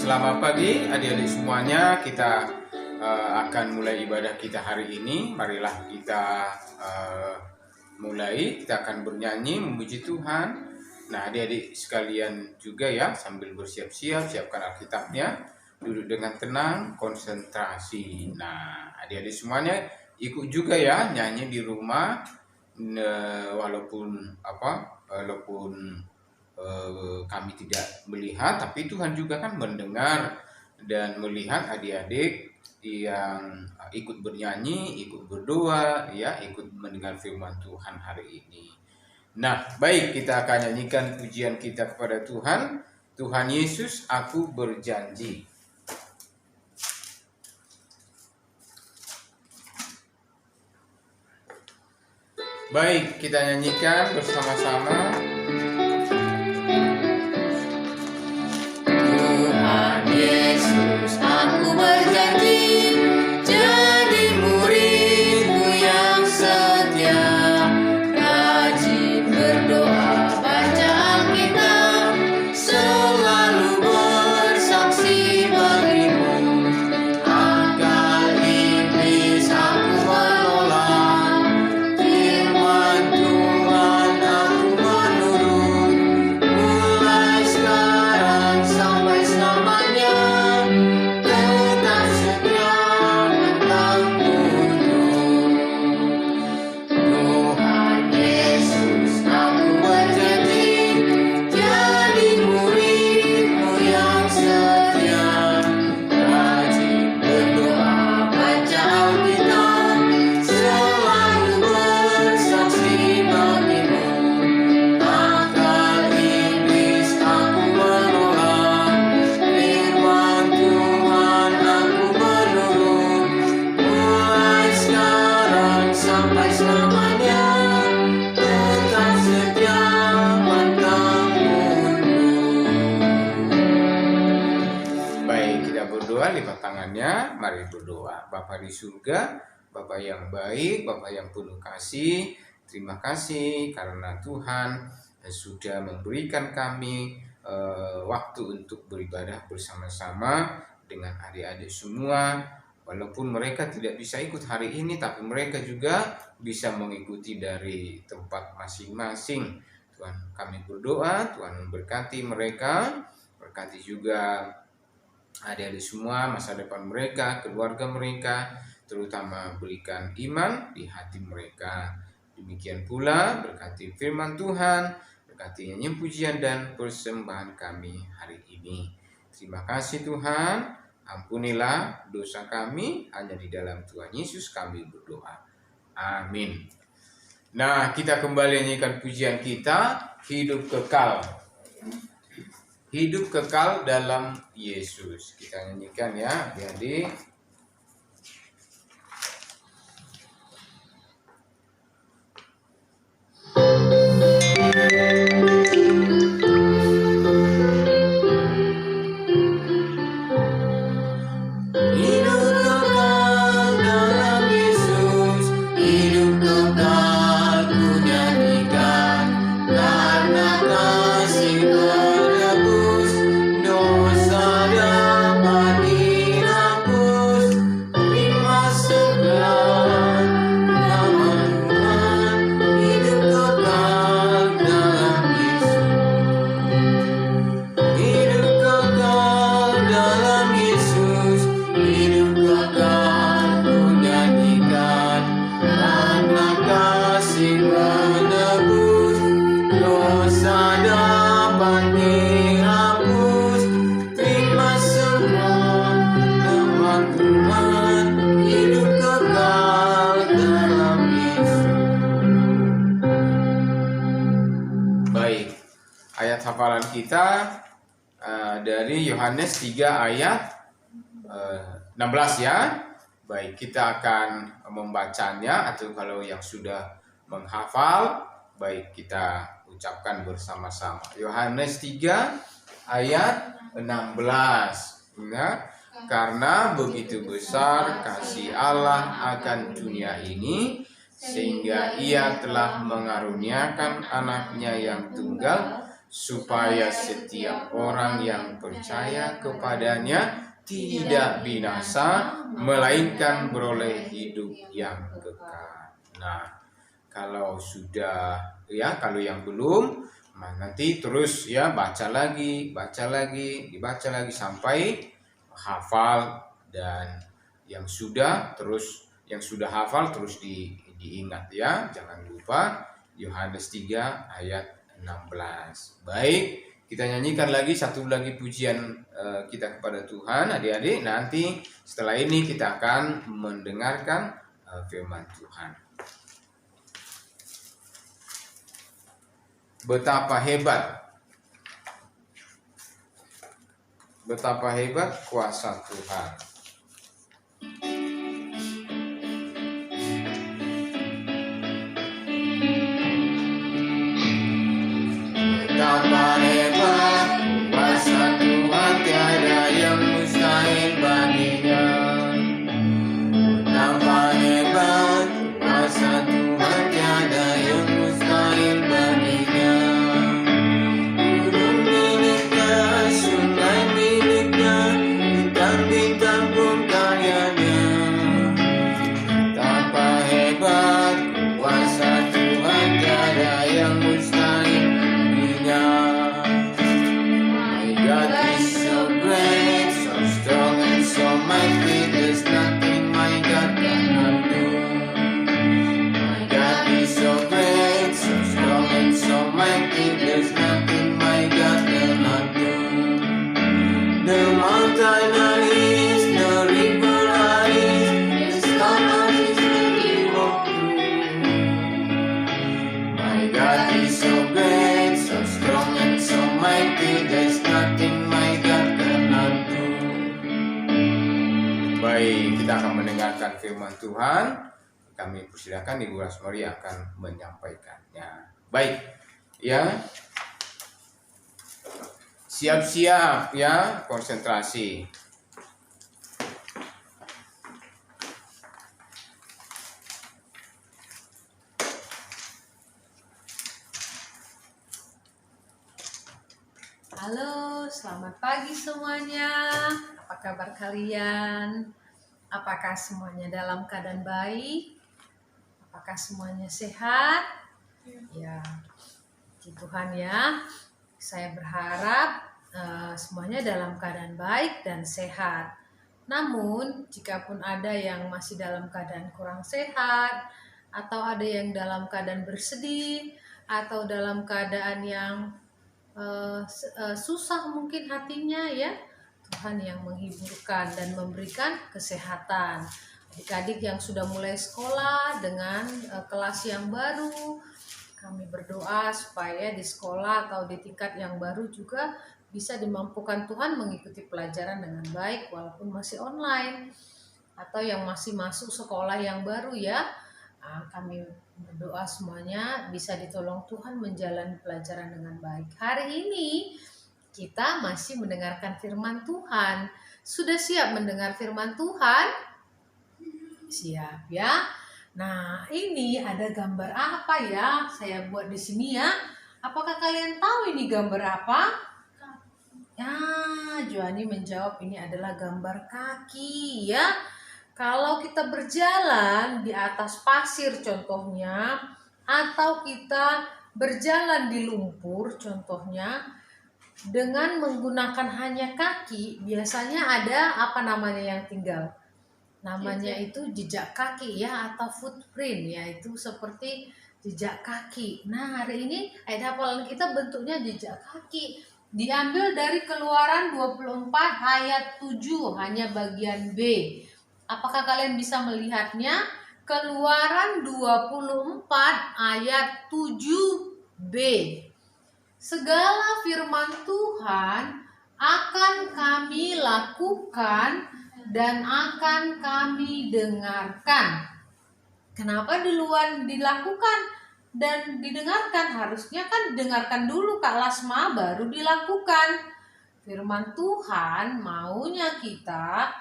Selamat pagi adik-adik semuanya. Kita akan mulai ibadah kita hari ini. Marilah kita mulai. Kita akan bernyanyi memuji Tuhan. Nah, adik-adik sekalian juga ya, sambil bersiap-siap, siapkan Alkitabnya, duduk dengan tenang, konsentrasi. Nah, adik-adik semuanya ikut juga ya nyanyi di rumah, walaupun kami tidak melihat, tapi Tuhan juga kan mendengar dan melihat adik-adik yang ikut bernyanyi, ikut berdoa, ya, ikut mendengar firman Tuhan hari ini. Nah, baik, kita akan nyanyikan pujian kita kepada Tuhan. Tuhan Yesus, aku berjanji. Baik, kita nyanyikan bersama-sama. Yesus, aku berjanji jadi murid-Mu yang setia, rajin berdoa, baca Alkitab, selalu bersaksi bagi-Mu. Akal iblis aku menolak, firman Tuhan aku menurut, mulai sekarang sampai selamanya. Tetap setia pantang mundur. Tuhan Yesus, aku berjanji jadi murid-Mu yang setia, rajin berdoa, baca Alkitab, selalu bersaksi bagi-Mu. Akal iblis aku menolak, firman Tuhan aku menurut, mulai sekarang sampai selamanya. Tetap setia pantang mundur. Baik, kita berdoa, lipat tangannya, mari berdoa. Bapa di surga, Bapa yang baik, Bapa yang penuh kasih, terima kasih karena Tuhan sudah memberikan kami waktu untuk beribadah bersama-sama dengan adik-adik semua. Walaupun mereka tidak bisa ikut hari ini, tapi mereka juga bisa mengikuti dari tempat masing-masing. Tuhan, kami berdoa, Tuhan memberkati mereka, berkati juga adik-adik semua, masa depan mereka, keluarga mereka, terutama berikan iman di hati mereka. Demikian pula berkati firman Tuhan, berkati nyanyian pujian dan persembahan kami hari ini. Terima kasih Tuhan, ampunilah dosa kami, hanya di dalam Tuhan Yesus kami berdoa. Amin. Nah, kita kembali nyanyikan pujian kita, hidup kekal. Hidup kekal dalam Yesus. Kita nyanyikan ya, adik-adik. Hidup kekal dalam Yesus, hidup kekal ku nyanyikan, karena kasih menebus, dosa dapat dihapus, terima segala nama Tuhan. Hidup kekal dalam Yesus, hidup kekal dalam Yesus, hidup kekal ku nyanyikan, karena kasih menebus, dosa dapat dihapus, terima semua nama Tuhan. Hidup kekal dalam Yesus. Baik, ayat hafalan kita dari Yohanes 3 ayat 16 ya. Baik, kita akan membacanya, atau kalau yang sudah menghafal, baik kita ucapkan bersama-sama. Yohanes 3 ayat 16. Ya, karena begitu besar kasih Allah akan dunia ini, sehingga Ia telah mengaruniakan anaknya yang tunggal, supaya setiap orang yang percaya kepadanya tidak binasa, melainkan beroleh hidup yang kekal. Nah, kalau sudah ya, kalau yang belum, nanti terus ya baca lagi, dibaca lagi sampai hafal, dan yang sudah hafal terus diingat ya. Jangan lupa Yohanes 3 ayat 16. Baik, kita nyanyikan lagi satu lagi pujian kita kepada Tuhan, adik-adik. Nanti setelah ini kita akan mendengarkan firman Tuhan. Betapa hebat kuasa Tuhan. Betapa hebat kuasa Tuhan, tiada yang mustahil baginya. Betapa hebat kuasa Tuhan, tiada yang mustahil baginya. Gunung miliknya, sungai miliknya, bintang-bintang pun karyanya. Betapa hebat kuasa Tuhan, tiada yang mustahil baginya. My God is so great, so strong and so mighty, there's nothing my God cannot do. My God is so great, so strong and so mighty, there's nothing my God cannot do. The mountain is, the river is, the storm is making walk through. My God is so great, so strong and so mighty, there's nothing my God cannot do. Baik, kita akan mendengarkan firman Tuhan. Kami persilakan Ibu Rasmari akan menyampaikannya. Baik, ya. Siap-siap ya, konsentrasi. Halo, selamat pagi semuanya. Apa kabar kalian? Apakah semuanya dalam keadaan baik? Apakah semuanya sehat? Ya, puji Tuhan ya. Saya berharap semuanya dalam keadaan baik dan sehat. Namun, jikapun ada yang masih dalam keadaan kurang sehat, atau ada yang dalam keadaan bersedih, atau dalam keadaan yang susah mungkin hatinya ya, Tuhan yang menghiburkan dan memberikan kesehatan. Adik-adik yang sudah mulai sekolah dengan kelas yang baru, kami berdoa supaya di sekolah atau di tingkat yang baru juga bisa dimampukan Tuhan mengikuti pelajaran dengan baik walaupun masih online, atau yang masih masuk sekolah yang baru ya. Kami berdoa semuanya bisa ditolong Tuhan menjalani pelajaran dengan baik. Hari ini kita masih mendengarkan firman Tuhan. Sudah siap mendengar firman Tuhan? Siap ya. Nah, ini ada gambar apa ya? Saya buat di sini ya. Apakah kalian tahu ini gambar apa? Ya, Joani menjawab ini adalah gambar kaki ya. Kalau kita berjalan di atas pasir contohnya, atau kita berjalan di lumpur contohnya, dengan menggunakan hanya kaki, biasanya ada apa namanya yang tinggal? Namanya itu jejak kaki ya, atau footprint ya, itu seperti jejak kaki. Nah, hari ini ayat hafalan kita bentuknya jejak kaki. Diambil dari Keluaran 24 ayat 7, hanya bagian B. Apakah kalian bisa melihatnya? Keluaran 24 ayat 7b. Segala firman Tuhan akan kami lakukan dan akan kami dengarkan. Kenapa duluan dilakukan dan didengarkan? Harusnya kan dengarkan dulu Kak Lasma baru dilakukan. Firman Tuhan maunya kita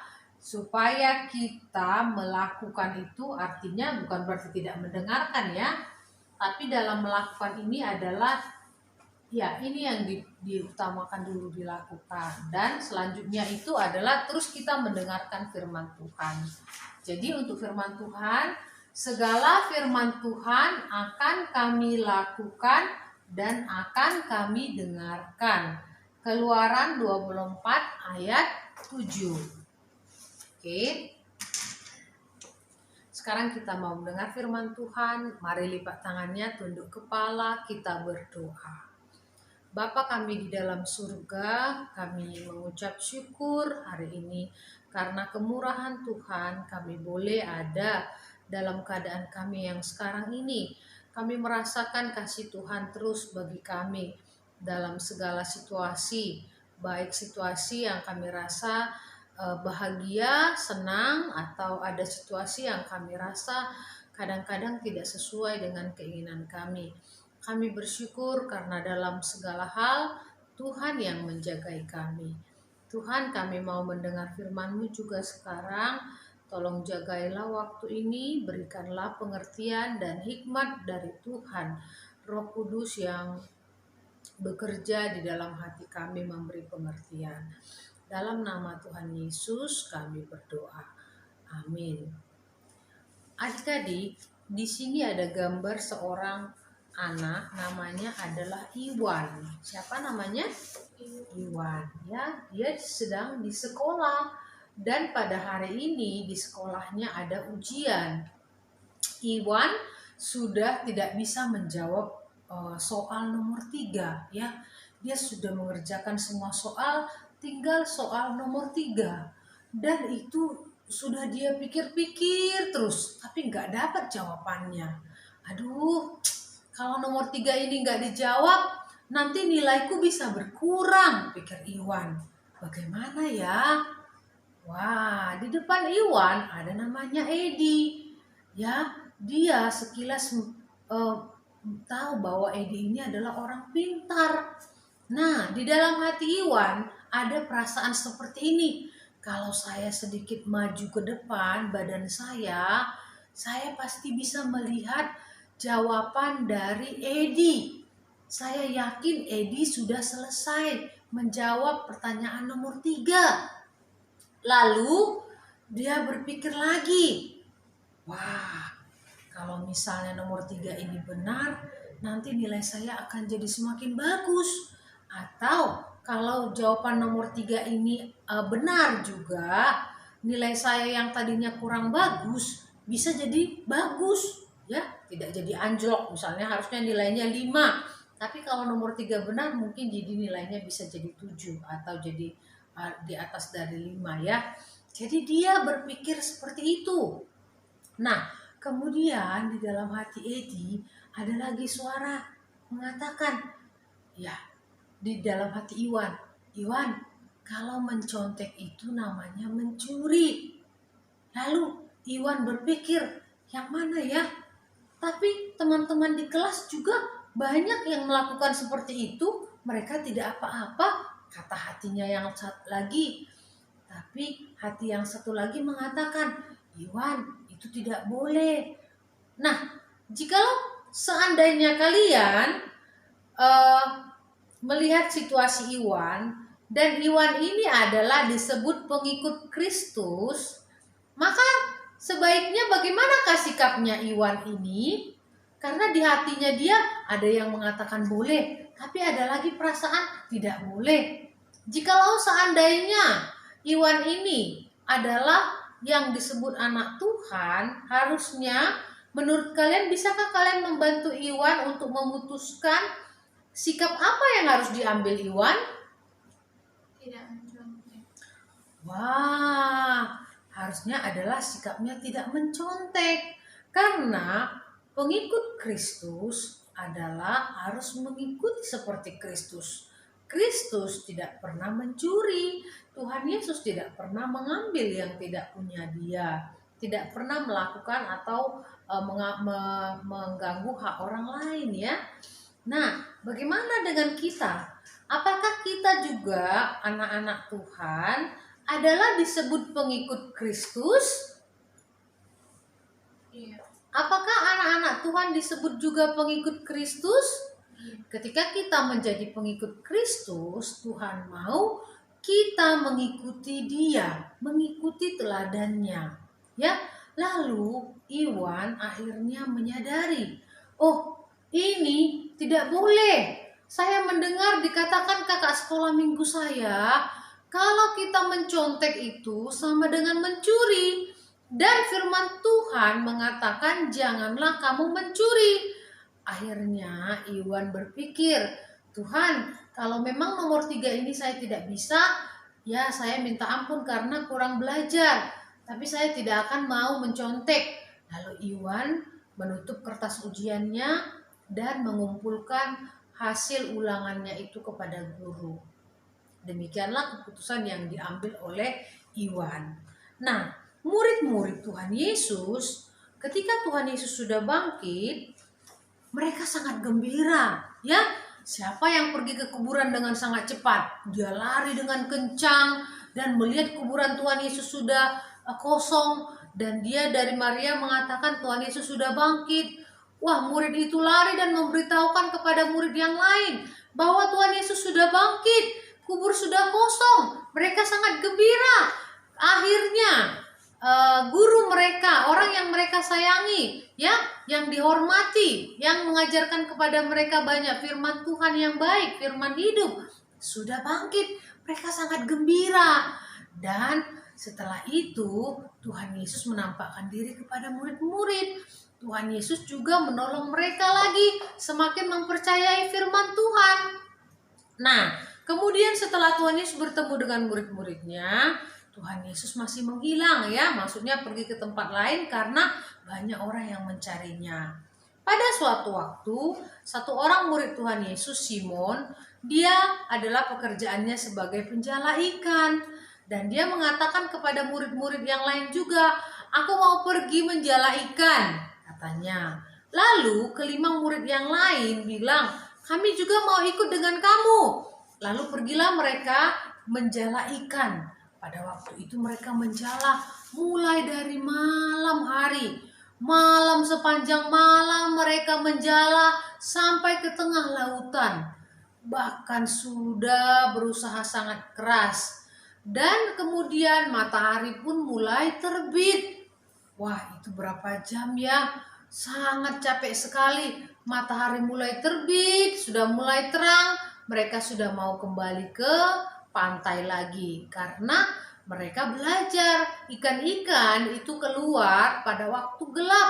supaya kita melakukan itu, artinya bukan berarti tidak mendengarkan ya, tapi dalam melakukan ini adalah Ya, ini yang diutamakan dulu dilakukan. Dan selanjutnya itu adalah terus kita mendengarkan firman Tuhan. Jadi untuk firman Tuhan, segala firman Tuhan akan kami lakukan dan akan kami dengarkan. Keluaran 24 ayat 7. Oke. Sekarang kita mau mendengar firman Tuhan. Mari lipat tangannya, tunduk kepala, kita berdoa. Bapa kami di dalam surga, kami mengucap syukur hari ini karena kemurahan Tuhan kami boleh ada dalam keadaan kami yang sekarang ini. Kami merasakan kasih Tuhan terus bagi kami dalam segala situasi, baik situasi yang kami rasa bahagia, senang, atau ada situasi yang kami rasa kadang-kadang tidak sesuai dengan keinginan kami. Kami bersyukur karena dalam segala hal Tuhan yang menjagai kami. Tuhan, kami mau mendengar firman-Mu juga sekarang. Tolong jagailah waktu ini, berikanlah pengertian dan hikmat dari Tuhan. Roh Kudus yang bekerja di dalam hati kami memberi pengertian. Dalam nama Tuhan Yesus kami berdoa. Amin. Adik-adik, di sini ada gambar seorang anak, namanya adalah Iwan. Siapa namanya? Iwan. Ya, dia sedang di sekolah dan pada hari ini di sekolahnya ada ujian. Iwan sudah tidak bisa menjawab soal nomor 3, ya. Dia sudah mengerjakan semua soal, tinggal soal nomor 3. Dan itu sudah dia pikir-pikir terus, tapi nggak dapat jawabannya. Aduh, kalau nomor 3 ini nggak dijawab, nanti nilaiku bisa berkurang, pikir Iwan. Bagaimana ya? Wah, di depan Iwan ada namanya Edi. Ya, dia sekilas tahu bahwa Edi ini adalah orang pintar. Nah, di dalam hati Iwan ada perasaan seperti ini. Kalau saya sedikit maju ke depan badan saya pasti bisa melihat jawaban dari Edi. Saya yakin Edi sudah selesai menjawab pertanyaan nomor 3. Lalu dia berpikir lagi, wah, kalau misalnya nomor 3 ini benar, nanti nilai saya akan jadi semakin bagus. Atau kalau jawaban nomor 3 ini benar juga, nilai saya yang tadinya kurang bagus bisa jadi bagus. Ya, tidak jadi anjlok, misalnya harusnya nilainya 5, tapi kalau nomor 3 benar mungkin jadi nilainya bisa jadi 7 atau jadi di atas dari 5, ya. Jadi dia berpikir seperti itu. Nah, kemudian di dalam hati Edi ada lagi suara mengatakan, ya, di dalam hati Iwan, kalau mencontek itu namanya mencuri. Lalu Iwan berpikir, yang mana ya? Tapi teman-teman di kelas juga banyak yang melakukan seperti itu. Mereka tidak apa-apa, kata hatinya yang satu lagi. Tapi hati yang satu lagi mengatakan, Iwan, itu tidak boleh. Nah, jikalau seandainya kalian melihat situasi Iwan, dan Iwan ini adalah disebut pengikut Kristus, maka sebaiknya bagaimanakah sikapnya Iwan ini? Karena di hatinya dia ada yang mengatakan boleh, tapi ada lagi perasaan tidak boleh. Jikalau seandainya Iwan ini adalah yang disebut anak Tuhan, harusnya menurut kalian bisakah kalian membantu Iwan untuk memutuskan sikap apa yang harus diambil Iwan? Tidak mencontek. Wah, harusnya adalah sikapnya tidak mencontek. Karena pengikut Kristus adalah harus mengikuti seperti Kristus. Kristus tidak pernah mencuri. Tuhan Yesus tidak pernah mengambil yang tidak punya Dia. Tidak pernah melakukan atau mengganggu hak orang lain, ya. Nah, bagaimana dengan kita? Apakah kita juga anak-anak Tuhan adalah disebut pengikut Kristus? Iya. Apakah anak-anak Tuhan disebut juga pengikut Kristus? Ketika kita menjadi pengikut Kristus, Tuhan mau kita mengikuti Dia, mengikuti teladannya. Ya, lalu Iwan akhirnya menyadari, oh ini tidak boleh. Saya mendengar dikatakan kakak sekolah minggu saya, kalau kita mencontek itu sama dengan mencuri. Dan firman Tuhan mengatakan janganlah kamu mencuri. Akhirnya Iwan berpikir, Tuhan, kalau memang nomor 3 ini saya tidak bisa, ya saya minta ampun karena kurang belajar. Tapi saya tidak akan mau mencontek. Lalu Iwan menutup kertas ujiannya dan mengumpulkan hasil ulangannya itu kepada guru. Demikianlah keputusan yang diambil oleh Iwan. Nah, murid-murid Tuhan Yesus, ketika Tuhan Yesus sudah bangkit, mereka sangat gembira. Ya, siapa yang pergi ke kuburan dengan sangat cepat? Dia lari dengan kencang dan melihat kuburan Tuhan Yesus sudah kosong, dan dia dari Maria mengatakan Tuhan Yesus sudah bangkit. Wah, murid itu lari dan memberitahukan kepada murid yang lain bahwa Tuhan Yesus sudah bangkit, kubur sudah kosong. Mereka sangat gembira. Akhirnya guru mereka, orang yang mereka sayangi, ya, yang dihormati, yang mengajarkan kepada mereka banyak firman Tuhan yang baik, firman hidup, sudah bangkit. Mereka sangat gembira. Dan setelah itu Tuhan Yesus menampakkan diri kepada murid-murid. Tuhan Yesus juga menolong mereka lagi semakin mempercayai firman Tuhan. Nah, kemudian setelah Tuhan Yesus bertemu dengan murid-muridnya, Tuhan Yesus masih menghilang, ya, maksudnya pergi ke tempat lain karena banyak orang yang mencarinya. Pada suatu waktu, satu orang murid Tuhan Yesus, Simon, dia adalah pekerjaannya sebagai penjala ikan. Dan dia mengatakan kepada murid-murid yang lain juga, aku mau pergi menjala ikan, katanya. Lalu kelima murid yang lain bilang, kami juga mau ikut dengan kamu. Lalu pergilah mereka menjala ikan. Pada waktu itu mereka menjala mulai dari malam hari. Malam sepanjang malam mereka menjala sampai ke tengah lautan. Bahkan sudah berusaha sangat keras. Dan kemudian matahari pun mulai terbit. Wah, itu berapa jam ya? Sangat capek sekali. Matahari mulai terbit, sudah mulai terang. Mereka sudah mau kembali ke pantai lagi karena mereka belajar ikan-ikan itu keluar pada waktu gelap,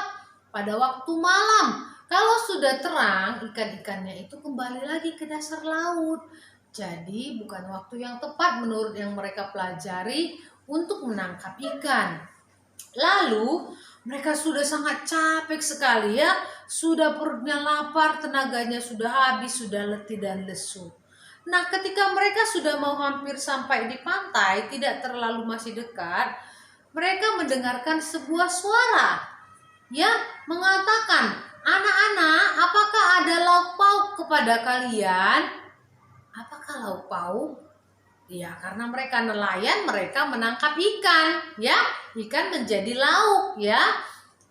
pada waktu malam. Kalau sudah terang, ikan-ikannya itu kembali lagi ke dasar laut. Jadi bukan waktu yang tepat menurut yang mereka pelajari untuk menangkap ikan. Lalu mereka sudah sangat capek sekali, ya, sudah perutnya lapar, tenaganya sudah habis, sudah letih dan lesu. Nah, ketika mereka sudah mau hampir sampai di pantai, tidak terlalu masih dekat, mereka mendengarkan sebuah suara, ya, mengatakan, anak-anak, apakah ada lauk pauk kepada kalian? Apakah lauk pauk? Ya, karena mereka nelayan, mereka menangkap ikan, ya, ikan menjadi lauk, ya.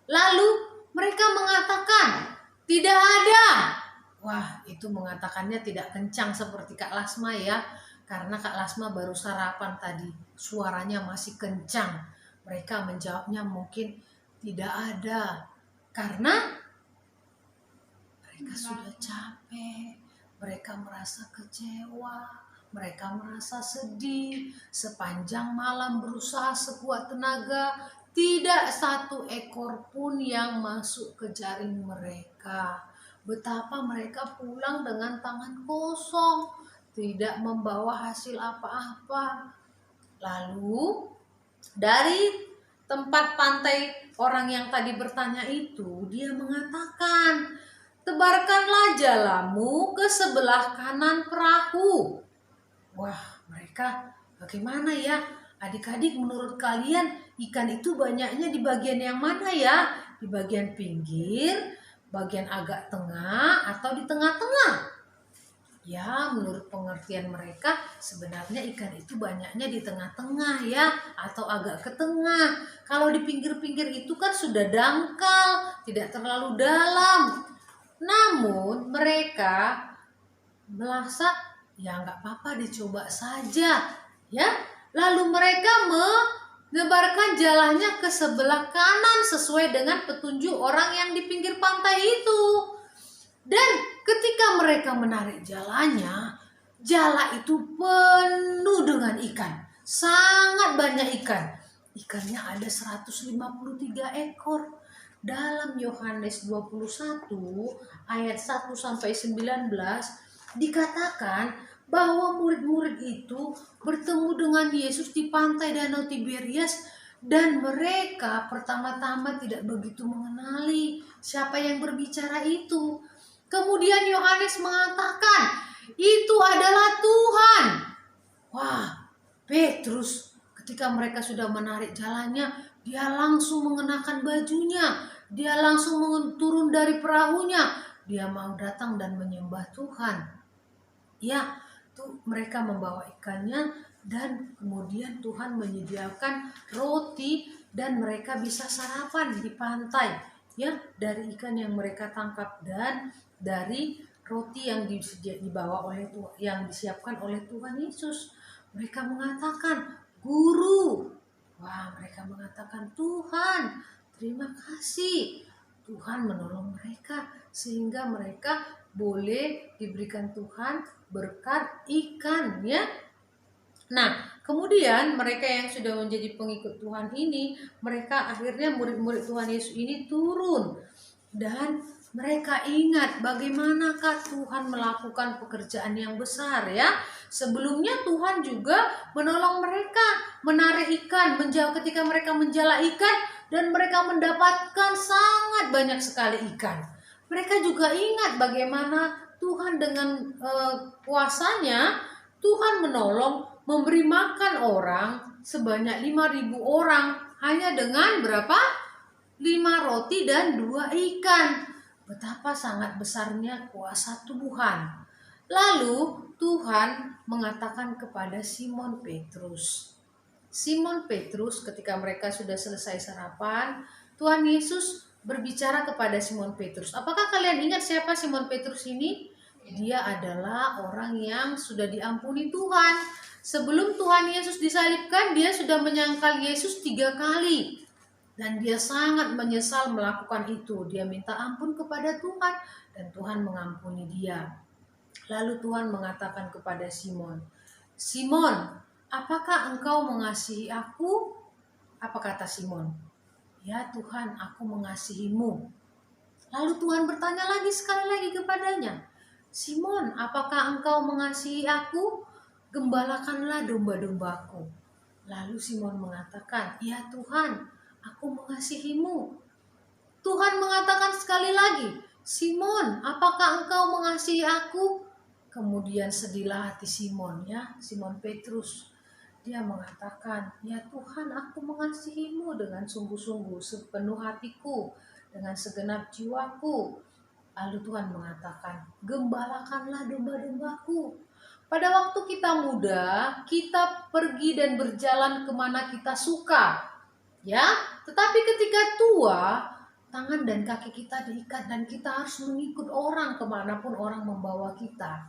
Lalu mereka mengatakan, tidak ada. Wah, itu mengatakannya tidak kencang seperti Kak Lasma, ya. Karena Kak Lasma baru sarapan tadi, suaranya masih kencang. Mereka menjawabnya mungkin tidak ada. Karena mereka sudah capek, mereka merasa kecewa, mereka merasa sedih. Sepanjang malam berusaha sekuat tenaga, tidak satu ekor pun yang masuk ke jaring mereka. Betapa mereka pulang dengan tangan kosong, tidak membawa hasil apa-apa. Lalu dari tempat pantai orang yang tadi bertanya itu, dia mengatakan, tebarkanlah jalamu ke sebelah kanan perahu. Wah, mereka bagaimana ya? Adik-adik, menurut kalian ikan itu banyaknya di bagian yang mana ya? Di bagian pinggir, bagian agak tengah, atau di tengah-tengah? Ya, menurut pengertian mereka sebenarnya ikan itu banyaknya di tengah-tengah, ya, atau agak ke tengah. Kalau di pinggir-pinggir itu kan sudah dangkal, tidak terlalu dalam. Namun mereka merasa ya nggak apa-apa dicoba saja ya. Lalu mereka menyebarkan jalannya ke sebelah kanan sesuai dengan petunjuk orang yang di pinggir pantai itu. Dan ketika mereka menarik jalannya, jala itu penuh dengan ikan. Sangat banyak ikan. Ikannya ada 153 ekor. Dalam Yohanes 21 ayat 1 sampai 19 dikatakan bahwa murid-murid itu bertemu dengan Yesus di pantai Danau Tiberias dan mereka pertama-tama tidak begitu mengenali siapa yang berbicara itu. Kemudian Yohanes mengatakan, itu adalah Tuhan. Wah, Petrus ketika mereka sudah menarik jalannya, dia langsung mengenakan bajunya. Dia langsung turun dari perahunya. Dia mau datang dan menyembah Tuhan. Ya, tuh mereka membawa ikannya dan kemudian Tuhan menyediakan roti dan mereka bisa sarapan di pantai. Ya, dari ikan yang mereka tangkap dan dari roti yang dibawa oleh yang disiapkan oleh Tuhan Yesus. Mereka mengatakan, Guru. Wah, mereka mengatakan, Tuhan, terima kasih. Tuhan menolong mereka sehingga mereka boleh diberikan Tuhan berkat ikan ya. Nah, kemudian mereka yang sudah menjadi pengikut Tuhan ini, mereka akhirnya murid-murid Tuhan Yesus ini turun dan mereka ingat bagaimanakah Tuhan melakukan pekerjaan yang besar ya. Sebelumnya Tuhan juga menolong mereka menarik ikan, ketika mereka menjala ikan dan mereka mendapatkan sangat banyak sekali ikan. Mereka juga ingat bagaimana Tuhan dengan kuasanya Tuhan menolong memberi makan orang sebanyak 5.000 orang hanya dengan berapa? 5 roti dan 2 ikan. Betapa sangat besarnya kuasa Tuhan. Lalu Tuhan mengatakan kepada Simon Petrus. Simon Petrus ketika mereka sudah selesai sarapan, Tuhan Yesus berbicara kepada Simon Petrus. Apakah kalian ingat siapa Simon Petrus ini? Dia adalah orang yang sudah diampuni Tuhan. Sebelum Tuhan Yesus disalibkan, dia sudah menyangkal Yesus 3 kali. Dan dia sangat menyesal melakukan itu. Dia minta ampun kepada Tuhan dan Tuhan mengampuni dia. Lalu Tuhan mengatakan kepada Simon, Simon, apakah engkau mengasihi aku? Apa kata Simon? Ya Tuhan, aku mengasihimu. Lalu Tuhan bertanya lagi sekali lagi kepadanya, Simon, apakah engkau mengasihi aku? Gembalakanlah domba-dombaku. Lalu Simon mengatakan, ya Tuhan, aku mengasihimu. Tuhan mengatakan sekali lagi, Simon, apakah engkau mengasihi aku? Kemudian sedihlah hati Simon ya, Simon Petrus. Dia mengatakan, ya Tuhan, aku mengasihimu dengan sungguh-sungguh, sepenuh hatiku, dengan segenap jiwaku. Lalu Tuhan mengatakan, gembalakanlah domba-dombaku. Pada waktu kita muda, kita pergi dan berjalan kemana kita suka. Ya, tetapi ketika tua, tangan dan kaki kita diikat dan kita harus mengikut orang kemanapun orang membawa kita.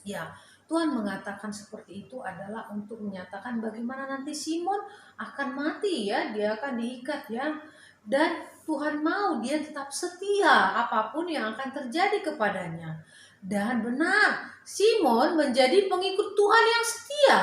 Ya, Tuhan mengatakan seperti itu adalah untuk menyatakan bagaimana nanti Simon akan mati ya, dia akan diikat ya. Dan Tuhan mau dia tetap setia apapun yang akan terjadi kepadanya. Dan benar, Simon menjadi pengikut Tuhan yang setia.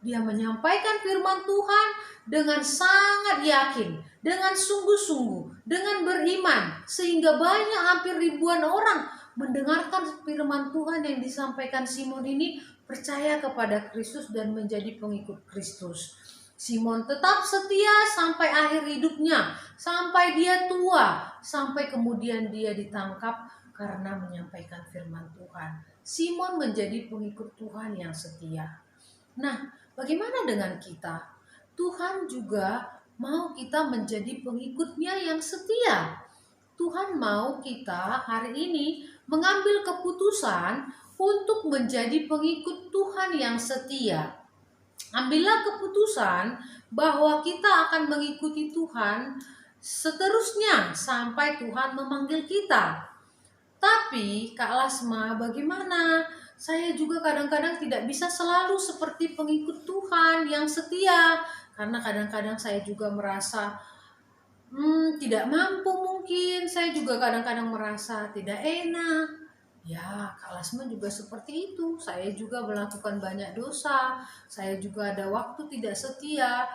Dia menyampaikan firman Tuhan dengan sangat yakin, dengan sungguh-sungguh, dengan beriman. Sehingga banyak hampir ribuan orang mendengarkan firman Tuhan yang disampaikan Simon ini, percaya kepada Kristus dan menjadi pengikut Kristus. Simon tetap setia sampai akhir hidupnya, sampai dia tua, sampai kemudian dia ditangkap karena menyampaikan firman Tuhan. Simon menjadi pengikut Tuhan yang setia. Nah, bagaimana dengan kita? Tuhan juga mau kita menjadi pengikutnya yang setia. Tuhan mau kita hari ini mengambil keputusan untuk menjadi pengikut Tuhan yang setia. Ambillah keputusan bahwa kita akan mengikuti Tuhan seterusnya sampai Tuhan memanggil kita. Tapi Kak Lasma, bagaimana saya juga kadang-kadang tidak bisa selalu seperti pengikut Tuhan yang setia. Karena kadang-kadang saya juga merasa tidak mampu mungkin. Saya juga kadang-kadang merasa tidak enak. Ya, Kak Lasma juga seperti itu. Saya juga melakukan banyak dosa. Saya juga ada waktu tidak setia.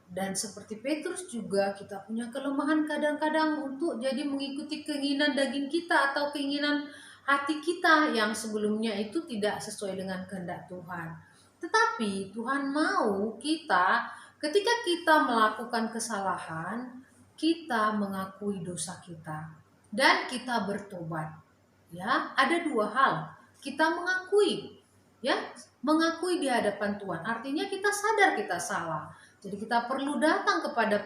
Dan seperti Petrus juga kita punya kelemahan kadang-kadang untuk jadi mengikuti keinginan daging kita atau keinginan hati kita yang sebelumnya itu tidak sesuai dengan kehendak Tuhan. Tetapi Tuhan mau kita ketika kita melakukan kesalahan, kita mengakui dosa kita dan kita bertobat. Ya, ada dua hal. Kita mengakui, ya, mengakui di hadapan Tuhan. Artinya kita sadar kita salah. Jadi kita perlu datang kepada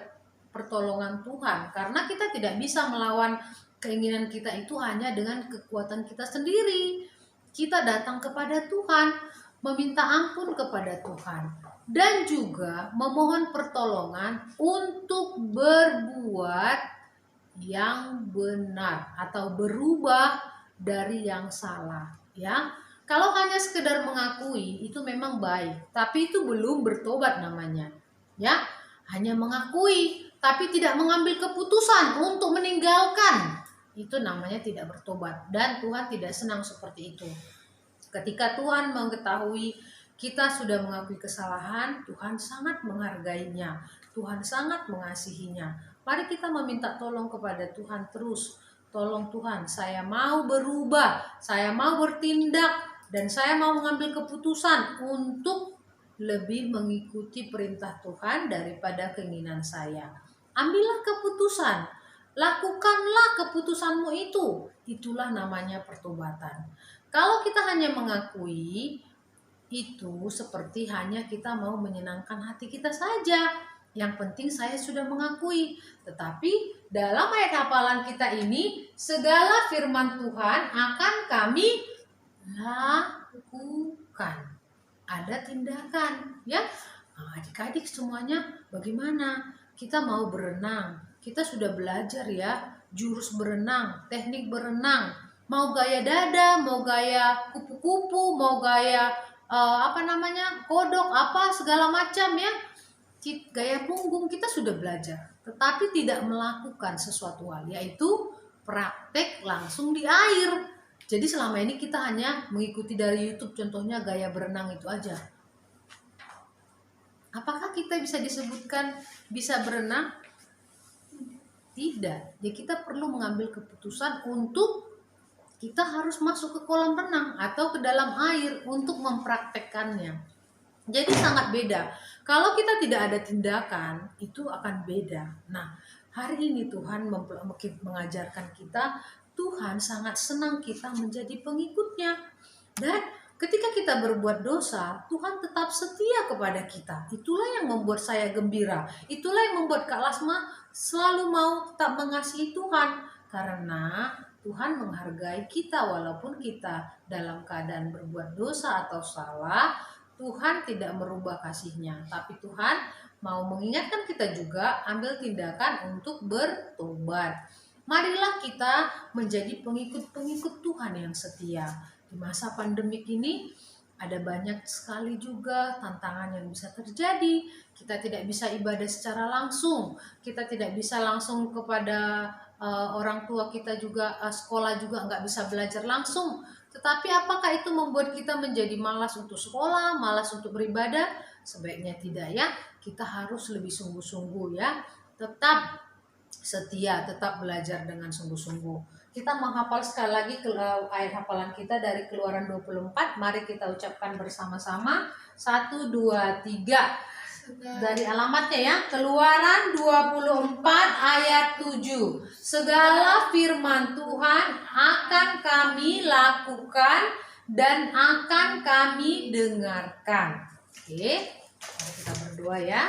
pertolongan Tuhan karena kita tidak bisa melawan keinginan kita itu hanya dengan kekuatan kita sendiri. Kita datang kepada Tuhan, meminta ampun kepada Tuhan dan juga memohon pertolongan untuk berbuat yang benar atau berubah dari yang salah, ya. Kalau hanya sekedar mengakui itu memang baik, tapi itu belum bertobat namanya. Ya, hanya mengakui tapi tidak mengambil keputusan untuk meninggalkan, itu namanya tidak bertobat dan Tuhan tidak senang seperti itu. Ketika Tuhan mengetahui kita sudah mengakui kesalahan, Tuhan sangat menghargainya, Tuhan sangat mengasihinya. Mari kita meminta tolong kepada Tuhan terus. Tolong Tuhan, saya mau berubah, saya mau bertindak, dan saya mau mengambil keputusan untuk lebih mengikuti perintah Tuhan daripada keinginan saya. Ambillah keputusan, lakukanlah keputusanmu itu. Itulah namanya pertobatan. Kalau kita hanya mengakui, itu seperti hanya kita mau menyenangkan hati kita saja. Yang penting saya sudah mengakui. Tetapi dalam ayat hafalan kita ini, segala firman Tuhan akan kami lakukan. Ada tindakan, ya. Nah, adik-adik semuanya bagaimana? Kita mau berenang. Kita sudah belajar ya, jurus berenang, teknik berenang. Mau gaya dada, mau gaya kupu-kupu, mau gaya kodok, segala macam ya. Gaya punggung kita sudah belajar, tetapi tidak melakukan sesuatu hal, yaitu praktek langsung di air. Jadi selama ini kita hanya mengikuti dari YouTube, contohnya gaya berenang itu aja. Apakah kita bisa disebutkan bisa berenang? Tidak. Jadi kita perlu mengambil keputusan untuk kita harus masuk ke kolam renang atau ke dalam air untuk mempraktekkannya. Jadi sangat beda. Kalau kita tidak ada tindakan, itu akan beda. Nah, hari ini Tuhan mengajarkan kita, Tuhan sangat senang kita menjadi pengikutnya. Dan ketika kita berbuat dosa, Tuhan tetap setia kepada kita. Itulah yang membuat saya gembira. Itulah yang membuat Kak Lasma selalu mau tetap mengasihi Tuhan. Karena Tuhan menghargai kita walaupun kita dalam keadaan berbuat dosa atau salah. Tuhan tidak merubah kasih-Nya, tapi Tuhan mau mengingatkan kita juga ambil tindakan untuk bertobat. Marilah kita menjadi pengikut-pengikut Tuhan yang setia. Di masa pandemik ini ada banyak sekali juga tantangan yang bisa terjadi. Kita tidak bisa ibadah secara langsung, kita tidak bisa langsung kepada orang tua kita juga, sekolah juga nggak bisa belajar langsung. Tetapi apakah itu membuat kita menjadi malas untuk sekolah, malas untuk beribadah? Sebaiknya tidak ya. Kita harus lebih sungguh-sungguh ya. Tetap setia, tetap belajar dengan sungguh-sungguh. Kita menghafal sekali lagi ayat hafalan kita dari Keluaran 24. Mari kita ucapkan bersama-sama. 1, 2, 3. Dari alamatnya ya, Keluaran 24 ayat 7. Segala firman Tuhan akan kami lakukan dan akan kami dengarkan. Oke, mari kita berdoa ya.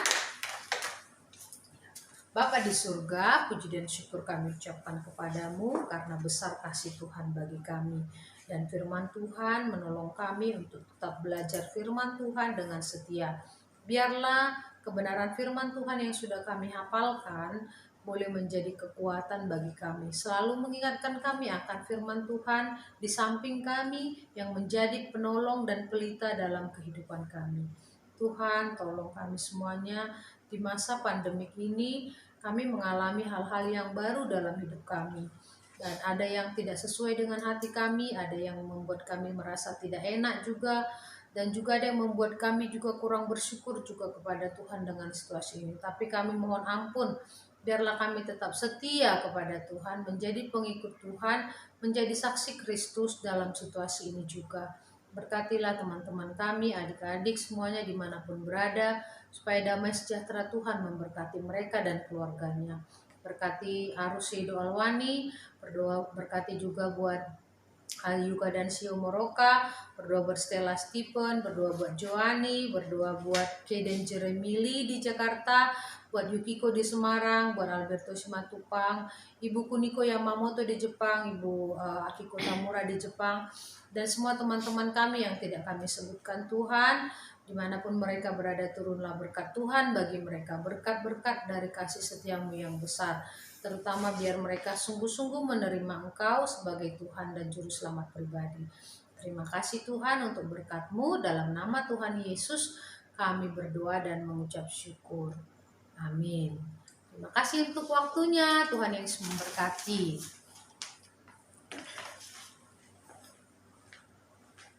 Bapa di surga, puji dan syukur kami ucapkan kepadamu karena besar kasih Tuhan bagi kami. Dan firman Tuhan menolong kami untuk tetap belajar firman Tuhan dengan setia. Biarlah kebenaran firman Tuhan yang sudah kami hafalkan boleh menjadi kekuatan bagi kami. Selalu mengingatkan kami akan firman Tuhan di samping kami yang menjadi penolong dan pelita dalam kehidupan kami. Tuhan, tolong kami semuanya di masa pandemik ini. Kami mengalami hal-hal yang baru dalam hidup kami. Dan ada yang tidak sesuai dengan hati kami, ada yang membuat kami merasa tidak enak juga, dan juga ada yang membuat kami juga kurang bersyukur juga kepada Tuhan dengan situasi ini. Tapi kami mohon ampun, biarlah kami tetap setia kepada Tuhan, menjadi pengikut Tuhan, menjadi saksi Kristus dalam situasi ini juga. Berkatilah teman-teman kami, adik-adik semuanya dimanapun berada, supaya damai sejahtera Tuhan memberkati mereka dan keluarganya. Berkati Arus Sido Alwani, berdoa berkati juga buat Yuka dan Sio Moroka, berdoa buat Stella Stephen, berdoa buat Joani, berdoa buat Kaden Jeremili di Jakarta, buat Yukiko di Semarang, buat Alberto Simatupang, Ibu Kuniko Yamamoto di Jepang, Ibu Akiko Tamura di Jepang, dan semua teman-teman kami yang tidak kami sebutkan Tuhan, dimanapun mereka berada, turunlah berkat Tuhan bagi mereka, berkat-berkat dari kasih setiamu yang besar, terutama biar mereka sungguh-sungguh menerima Engkau sebagai Tuhan dan Juru Selamat pribadi. Terima kasih Tuhan untuk berkat-Mu, dalam nama Tuhan Yesus kami berdoa dan mengucap syukur. Amin. Terima kasih untuk waktunya, Tuhan Yesus memberkati.